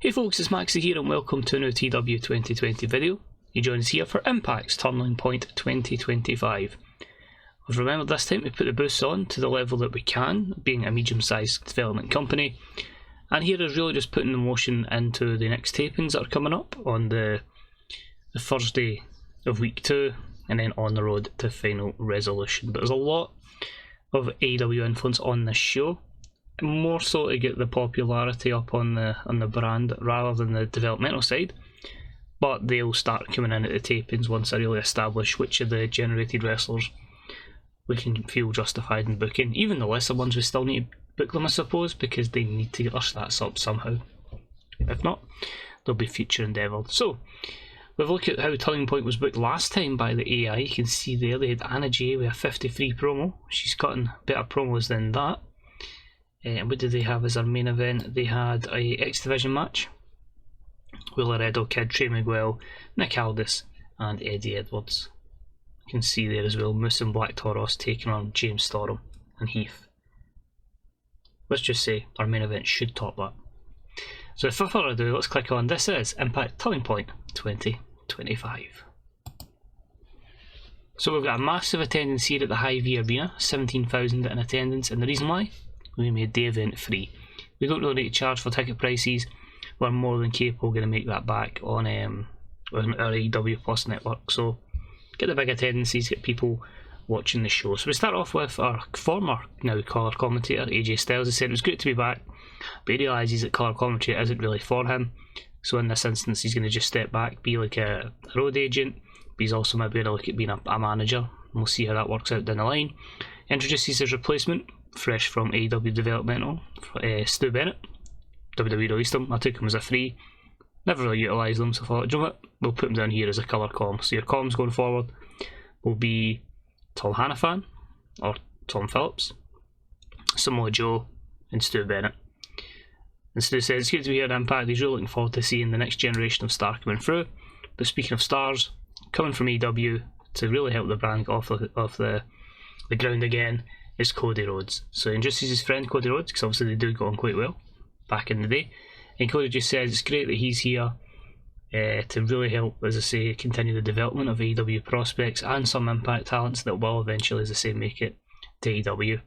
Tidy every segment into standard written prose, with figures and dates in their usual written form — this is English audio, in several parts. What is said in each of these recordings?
Hey folks, it's Maxie here and welcome to a new TEW2020 video. You join us here for Impact's Turning Point 2025. We've remembered this time to put the boosts on to the level that we can, being a medium-sized development company. And here is really just putting the motion into the next tapings that are coming up on the Thursday of week 2 and then on the road to final resolution. But there's a lot of AEW influence on this show. More so to get the popularity up on the brand rather than the developmental side, but they'll start coming in at the tapings once I really establish which of the generated wrestlers we can feel justified in booking. Even the lesser ones, we still need to book them, I suppose, because they need to get their stats up somehow. If not, they'll be future endeavoured. So we've looked at how Turning Point was booked last time by the AI. You can see there they had Anna Jay with a 53 promo. She's cutting better promos than that. And what did they have as their main event? They had a X Division match. Will Laredo Kid, Trey Miguel, Nick Aldis and Eddie Edwards. You can see there as well Moose and Black Taurus taking on James Storm and Heath. Let's just say our main event should top that. So without further ado, let's click on This is Impact Turning Point 2025. So we've got a massive attendance here at the Hy-Vee Arena, 17,000 in attendance, and the reason why? We made the event free. We don't really need to charge for ticket prices. We're more than capable going to make that back on our AEW Plus network. So get the big attendances, get people watching the show. So we start off with our former now colour commentator AJ Styles. He said it was great to be back, but he realises that colour commentary isn't really for him. So in this instance he's going to just step back, be like a road agent, but he's also maybe going to look at being a manager. We'll see how that works out down the line. Introduces his replacement, fresh from AEW Developmental, Stu Bennett. WWE released him. I took him as a free. Never really utilised them, so I thought, do you know what? We'll put him down here as a colour comm. So your comms going forward will be Tom Hannafan, or Tom Phillips, Samoa Joe, and Stu Bennett. And Stu says, it's good to be here at Impact. He's really looking forward to seeing the next generation of star coming through. But speaking of stars, coming from AEW to really help the brand get off the ground again, is Cody Rhodes. So he introduces his friend Cody Rhodes, because obviously they do get on quite well back in the day. And Cody just says it's great that he's here to really help, as I say, continue the development of AEW prospects and some Impact talents that will eventually, as I say, make it to AEW.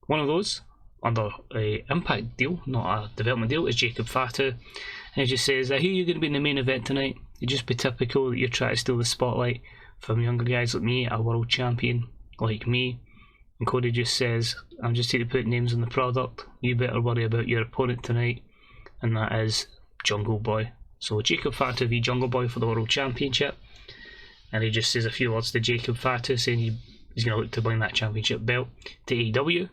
One of those, under a Impact deal, not a development deal, is Jacob Fatu. And he just says, I hear you're going to be in the main event tonight. It'd just be typical that you're trying to steal the spotlight from younger guys like me, a world champion like me. And Cody just says, I'm just here to put names on the product. You better worry about your opponent tonight. And that is Jungle Boy. So Jacob Fatu v Jungle Boy for the World Championship. And he just says a few words to Jacob Fatu, saying he's going to look to bring that championship belt to AEW.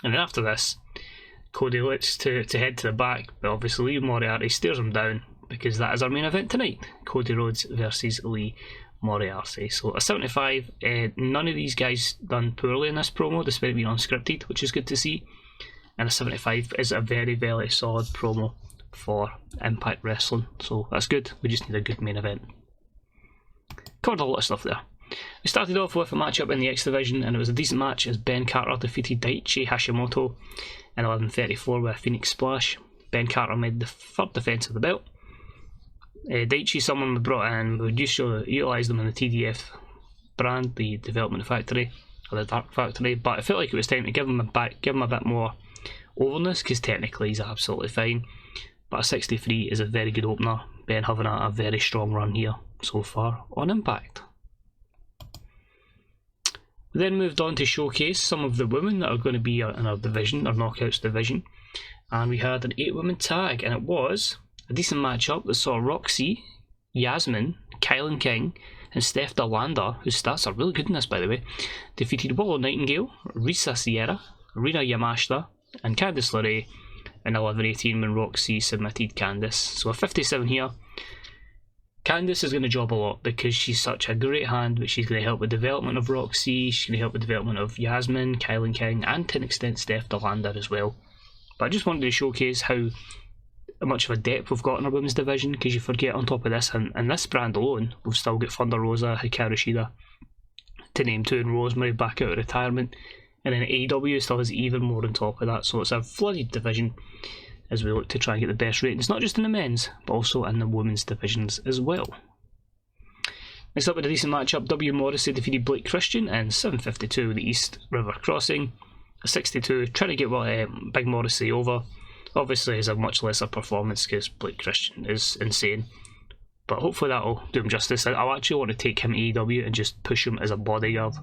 And then after this, Cody looks to head to the back. But obviously Lee Moriarty stares him down, because that is our main event tonight. Cody Rhodes versus Lee Moriarty. So a 75, none of these guys done poorly in this promo despite it being unscripted, which is good to see. And a 75 is a very, very solid promo for Impact Wrestling, so that's good. We just need a good main event. Covered a lot of stuff there. We started off with a matchup in the X Division, and it was a decent match as Ben Carter defeated Daichi Hashimoto in 11:34 with a Phoenix Splash. Ben Carter made the third defence of the belt. Daichi, someone we brought in, we used to utilise them in the TDF brand, the Development Factory, or the Dark Factory, but I felt like it was time to give him a bit more overness, because technically he's absolutely fine. But a 63 is a very good opener. Ben having a very strong run here so far on Impact. We then moved on to showcase some of the women that are going to be in our division, our Knockouts division, and we had an 8-woman tag, and it was a decent matchup that saw Roxy, Yasmin, Kylan King and Steph Delander, whose stats are really good in this by the way, defeated Willow Nightingale, Risa Sierra, Rina Yamashita and Candice LeRae in 11:18 when Roxy submitted Candice. So a 57 here. Candice is going to job a lot because she's such a great hand, but she's going to help with development of Roxy, she's going to help with development of Yasmin, Kylan King and to an extent Steph Delander as well. But I just wanted to showcase how much of a depth we've got in our women's division, because you forget on top of this, and this brand alone, we've still got Thunder Rosa, Hikaru Shida to name two, and Rosemary back out of retirement, and then AEW still has even more on top of that, so it's a flooded division. as we look to try and get the best ratings, not just in the men's, but also in the women's divisions as well. Next up with a decent matchup, W. Morrissey defeated Blake Christian in 7:52 with the East River Crossing. A 62, trying to get Big Morrissey over. Obviously, it's a much lesser performance because Blake Christian is insane. But hopefully that'll do him justice. I'll actually want to take him to AEW and just push him as a bodyguard.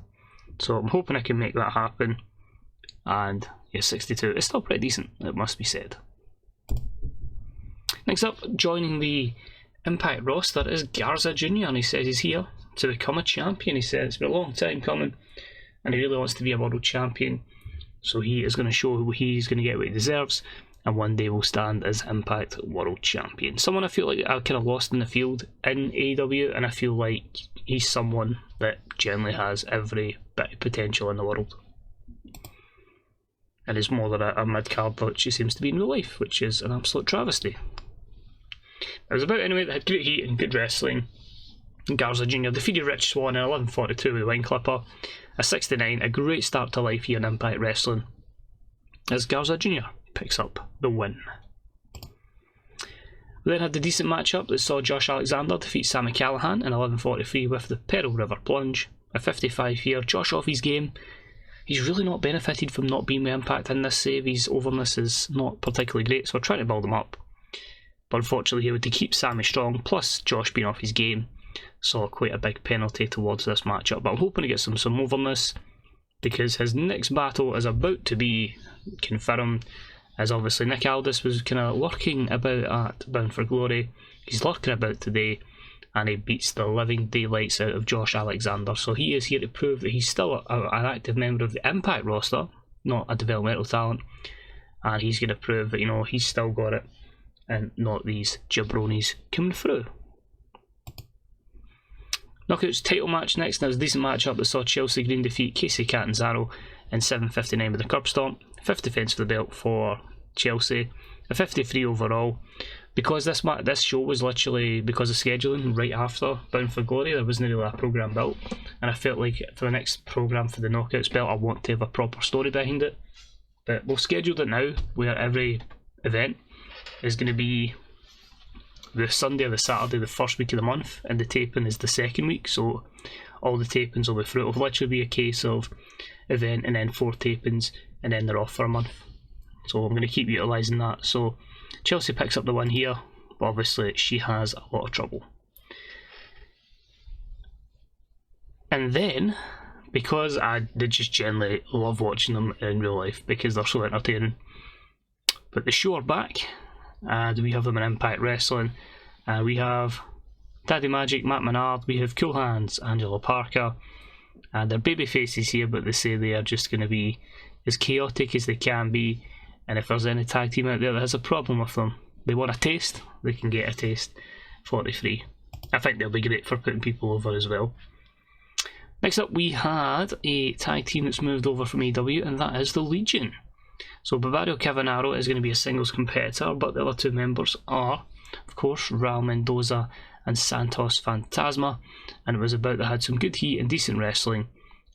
So I'm hoping I can make that happen. And yeah, 62 is still pretty decent, it must be said. Next up, joining the Impact roster is Garza Jr. and he says he's here to become a champion. He said it's been a long time coming and he really wants to be a world champion. So he is going to show who he's going to get what he deserves, and one day will stand as Impact World Champion. Someone I feel like I kind of lost in the field in AEW, and I feel like he's someone that generally has every bit of potential in the world. And is more than a mid-card, but she seems to be in real life, which is an absolute travesty. It was about anyway that had great heat and good wrestling. Garza Jr. defeated Rich Swann in 11:42 with Wine Clipper. A 69, a great start to life here in Impact Wrestling, as Garza Jr. picks up the win. We then had the decent matchup that saw Josh Alexander defeat Sami Callihan in 11:43 with the Pearl River Plunge. A 55 here, Josh off his game. He's really not benefited from not being with Impact in this save. His overness is not particularly great, so we're trying to build him up. But unfortunately, he had to keep Sami strong, plus Josh being off his game. Saw quite a big penalty towards this matchup, but I'm hoping to get some overness, because his next battle is about to be confirmed, as obviously Nick Aldis was kind of lurking about at Bound for Glory. He's lurking about today, and he beats the living daylights out of Josh Alexander, so he is here to prove that he's still an active member of the Impact roster, not a developmental talent, and he's going to prove that, you know, he's still got it, and not these jabronis coming through. Knockouts title match next. Now, it was a decent matchup that saw Chelsea Green defeat Casey Catanzaro in 7:59 with a curb stomp. 5th defence for the belt for Chelsea. A 53 overall. Because this show was literally, because of scheduling, right after Bound for Glory, there wasn't really a programme built. And I felt like for the next programme for the Knockouts belt, I want to have a proper story behind it. But we've scheduled it now, where every event is going to be the Sunday or the Saturday, the first week of the month, and the taping is the second week, so all the tapings will be through. It'll literally be a case of event and then 4 tapings, and then they're off for a month. So I'm going to keep utilising that. So Chelsea picks up the win here, but obviously she has a lot of trouble. And then, because I did just generally love watching them in real life, because they're so entertaining, but the show are back, and we have them in Impact Wrestling. We have Daddy Magic, Matt Menard, we have Cool Hands, Angelo Parker, and their baby faces here, but they say they are just going to be as chaotic as they can be, and if there's any tag team out there that has a problem with them, they want a taste, they can get a taste for free. I think they'll be great for putting people over as well. Next up, we had a tag team that's moved over from AEW, and that is the Legion. So Bavario Cavanaro is going to be a singles competitor, but the other 2 members are, of course, Raul Mendoza and Santos Fantasma, and it was about they had some good heat and decent wrestling,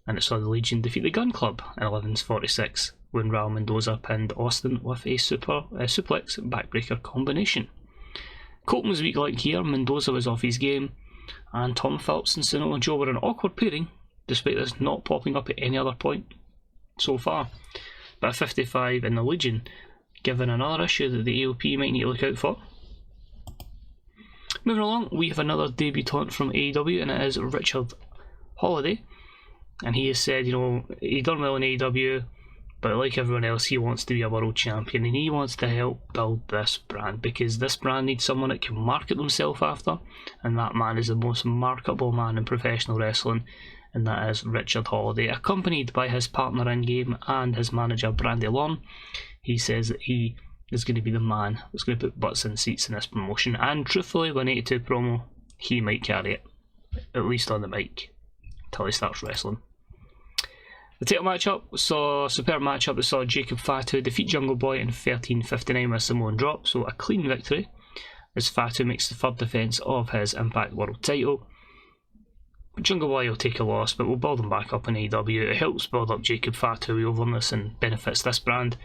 and it saw the Legion defeat the Gun Club in 11:46 when Raul Mendoza pinned Austin with a suplex backbreaker combination. Colton was weak-like here, Mendoza was off his game, and Tom Phillips and Samoa Joe were an awkward pairing, despite this not popping up at any other point so far. But a 55 in the Legion, given another issue that the AOP might need to look out for. Moving along, we have another debutant from AEW, and it is Richard Holiday. And he has said, you know, he's done well in AEW, but like everyone else, he wants to be a world champion, and he wants to help build this brand, because this brand needs someone that can market themselves after, and that man is the most marketable man in professional wrestling, and that is Richard Holiday, accompanied by his partner in game and his manager Brandy Lorne. He says that he is going to be the man that's going to put butts in seats in this promotion, and truthfully, when 82 promo, he might carry it, at least on the mic, until he starts wrestling. The title matchup saw a superb matchup that saw Jacob Fatu defeat Jungle Boy in 13:59 with a Samoan drop, so a clean victory, as Fatu makes the 3rd defence of his Impact World title. Jungle Boy will take a loss, but we'll build him back up in AEW. It helps build up Jacob Fatu overness and benefits this brand.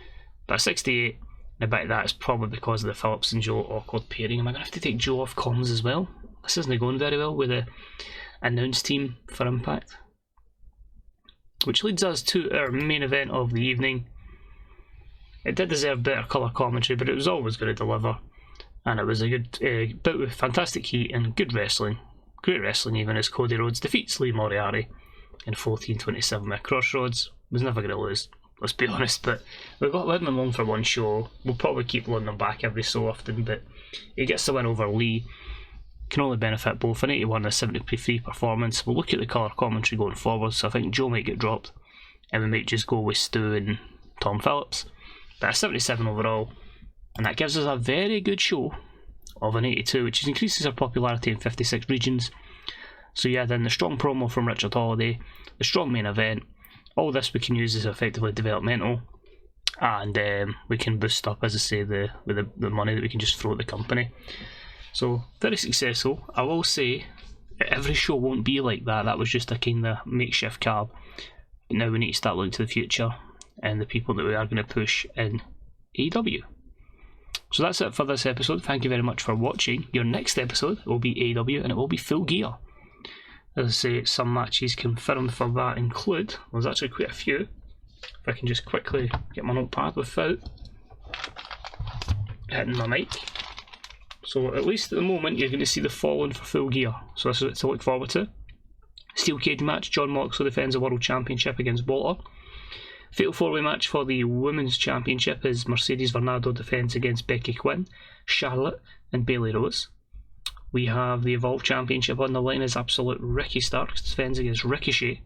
But at 68, I bet that's probably because of the Phillips and Joe awkward pairing. Am I going to have to take Joe off comms as well? This isn't going very well with the announce team for Impact. Which leads us to our main event of the evening. It did deserve better colour commentary, but it was always going to deliver. And it was a good bout with fantastic heat and good wrestling. Great wrestling even, as Cody Rhodes defeats Lee Moriarty in 14:27 at Crossroads. Was never going to lose, let's be honest, but we've got letting them on for one show. We'll probably keep loading them back every so often, but he gets the win over Lee. Can only benefit both an 81 and a 73 performance. We'll look at the colour commentary going forward, so I think Joe might get dropped and we might just go with Stu and Tom Phillips. But a 77 overall, and that gives us a very good show of an 82, which increases our popularity in 56 regions. So you add in the strong promo from Richard Holiday, the strong main event. All this we can use as effectively developmental, and we can boost up, as I say, the money that we can just throw at the company. So very successful. I will say every show won't be like that. That was just a kind of makeshift card. But now we need to start looking to the future and the people that we are going to push in AEW. So that's it for this episode. Thank you very much for watching. Your next episode will be AEW, and it will be Full Gear. As I say, some matches confirmed for that include, there's actually quite a few. If I can just quickly get my notepad without hitting my mic. So at least at the moment you're going to see the following for Full Gear. So this is to look forward to. Steel cage match, John Moxley defends the World Championship against Walter. Fatal 4-way match for the Women's Championship is Mercedes Varnado defends against Becky Quinn, Charlotte and Bayley Rose. We have the Evolve Championship on the line as Absolute Ricky Starks defends against Ricochet.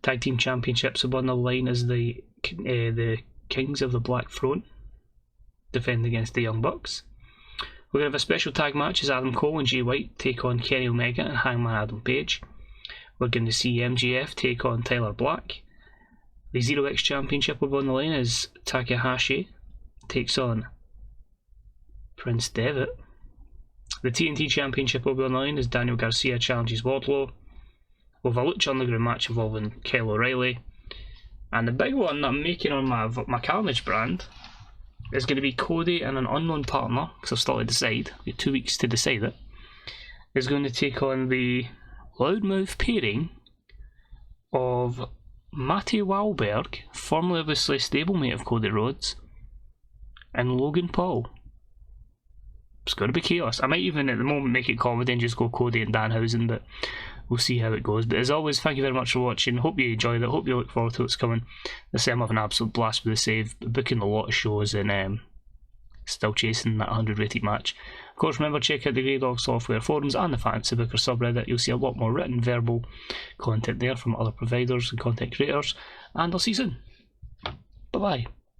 Tag Team Championships on the line as the Kings of the Black Throne defend against the Young Bucks. We're going to have a special tag match as Adam Cole and Jay White take on Kenny Omega and Hangman Adam Page. We're going to see MJF take on Tyler Black. The Zero X Championship will be on the line as Takahashi takes on Prince Devitt. The TNT Championship will be on the line as Daniel Garcia challenges Wardlow. We'll have a Lucha Underground match involving Kyle O'Reilly. And the big one that I'm making on my Carnage brand is going to be Cody and an unknown partner, because I've still to decide, we've got 2 weeks to decide it, is going to take on the loudmouth pairing of Matty Wahlberg, formerly obviously stablemate of Cody Rhodes, and Logan Paul. It's going to be chaos. I might even at the moment make it comedy and just go Cody and Danhausen, but we'll see how it goes. But as always, thank you very much for watching. Hope you enjoyed it. Hope you look forward to what's coming. I'm having an absolute blast with the save, booking a lot of shows and still chasing that 100 rated match. Of course, remember, check out the Grey Dog Software forums and the Fantasy Booker subreddit. You'll see a lot more written, verbal content there from other providers and content creators. And I'll see you soon. Bye bye.